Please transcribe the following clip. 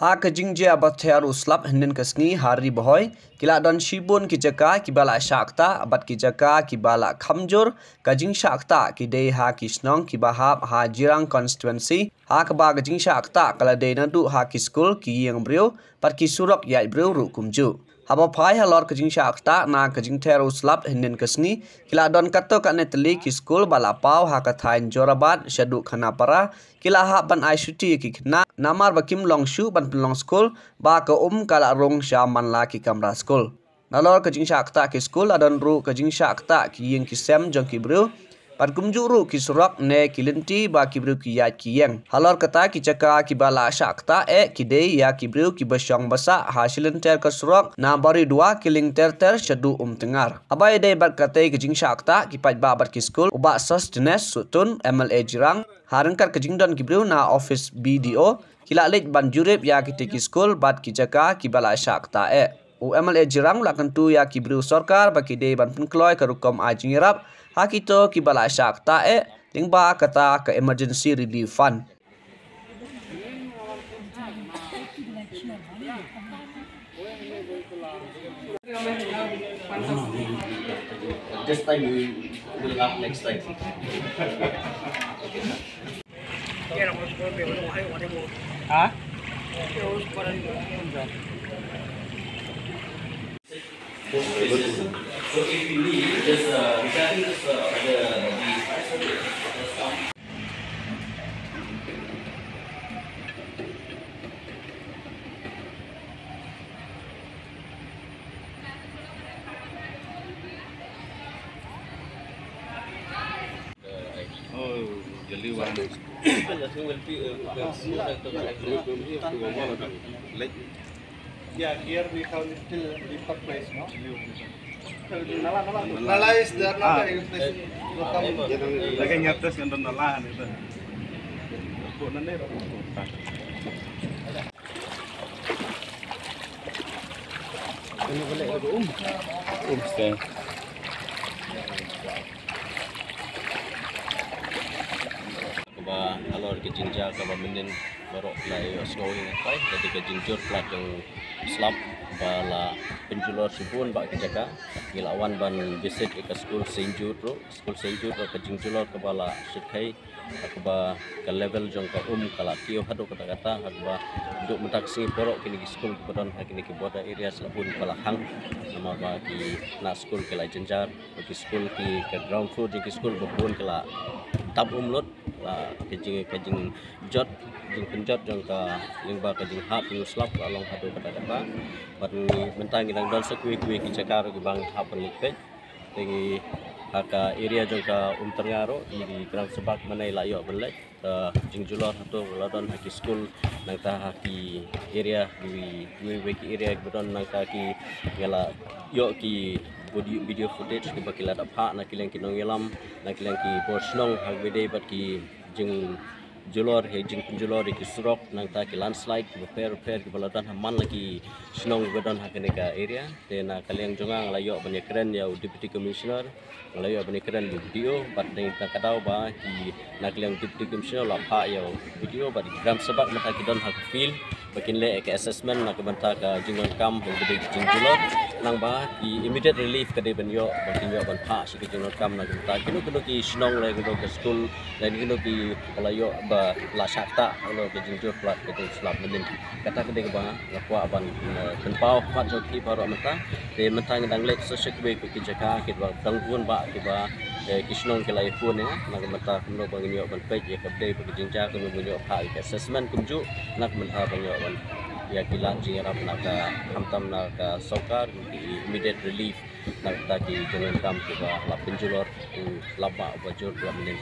Ha kejingje abat tear uslap henden kesni hari bohoy kila don shibun kijaka kibala shakta abat kijaka kibala khamjur kajing shakta kidei ha kisnong kibahap ha jirang constituency ha kaba kajing shakta kala dei nadu ha kiskul ki yang brio pat kisurok yai brio ru kumju haba phai halor kajing shakta na kajing tear uslap henden kesni kila don kato kanetli kiskul bala pau ha kathain jorabat shadu khanapara kila ha ban aishuti ki khna namar bakim longshu ban long school ba ka kala rong shaman la ki kamra school nalor kajing shakta ki school adon ru kajing shakta ki yeng ki sem jong ki bru pat kumju ru ki surak ne kilinti ba ki bru ki ya ki yeng halor kata ki chaka ki bala shakta ki dei ya ki bru ki basyong basa hasilin ter ka surak na bari dua kiling ter shadu tengar abai dei bat kate kajing shakta ki pat ba bat ki school uba sustenance sutun MLA jirang harengkat kajing don ki bru na office BDO kila lej ban jurip ya ki teki school bat ki jaka ki bala shakta MLA jirang lakan tu ya ki bru sorkar ba ki dei ban penkloy ka rukom ajingirap hakito ki bala shakta lingba kata ka emergency relief fund This time we will have next time. Hah? So if you need, just regarding this Yeah, here we have little deeper place, no? Nala is there, nala is there. Lagi nyates yang nala itu. Kok nanti ini boleh ada stay. Kaba alor ke jinja kaba minin borok lai osgowing kai jadi ke jinjur plat yang slap bala penjulor subun ba ke jaga gilawan ban visit ke school Saint Jude ro ke jinjulor ke bala sikai kaba ke level jong ka kala tio hado kata kaba duk mentaksi borok kini ke school ke bodon kini ke boda area selabun bala hang nama ba ki na school ke la jenjar ke school ki ke ground floor ke school bopun ke la tab umlot la kajing jot jing penjot jong ka lingba kajing hap ning slap along hado kata pat ni mentang ngidang don sekui ki cakar ki bang hap likpet tegi haka area jong ka terngaro di kerang sebak manai layo belek jing julor hatu ladon haki school nang ta haki area di ki area bedon nang ta ki gala yo ki video footage ki bakila da pha na kileng kinong yelam na kileng ki borsnong hagwede bat ki jing julor he jing julor ki surok nang ta ki landslide repair ki baladan haman lagi snong bedon hakene ka area te na kaleng jongang layo bani keren ya deputy commissioner layo bani keren video bat ding ta kadau ba ki na kileng deputy commissioner la pha ya video bat gram sebab mata ki don hak feel bakin le ke assessment na ke banta ka jingon kam gede jing julor nang ba ki immediate relief ka de ben yo bakin yo ban pha si ke jingon kam na ta kinu ki snong le ke school dan kinu ki layo ba la shakta lo ke jinjur plat ke slap melin kata ke de ba lakwa ban tenpau pat jo ki baro mata te mentang dang lek so shek be ki jaka ki ba dang pun ba ki ba kisnong ke lai pun ya na mata kuno bang yo ban page ya ke de ke jinja ke mo yo pha assessment kumju nak mentha bang yo ban ya kilang jingarap nak hamtam nak sokar immediate relief nak ta ki jangan kam ke ba la penjulor laba bajur 2 menit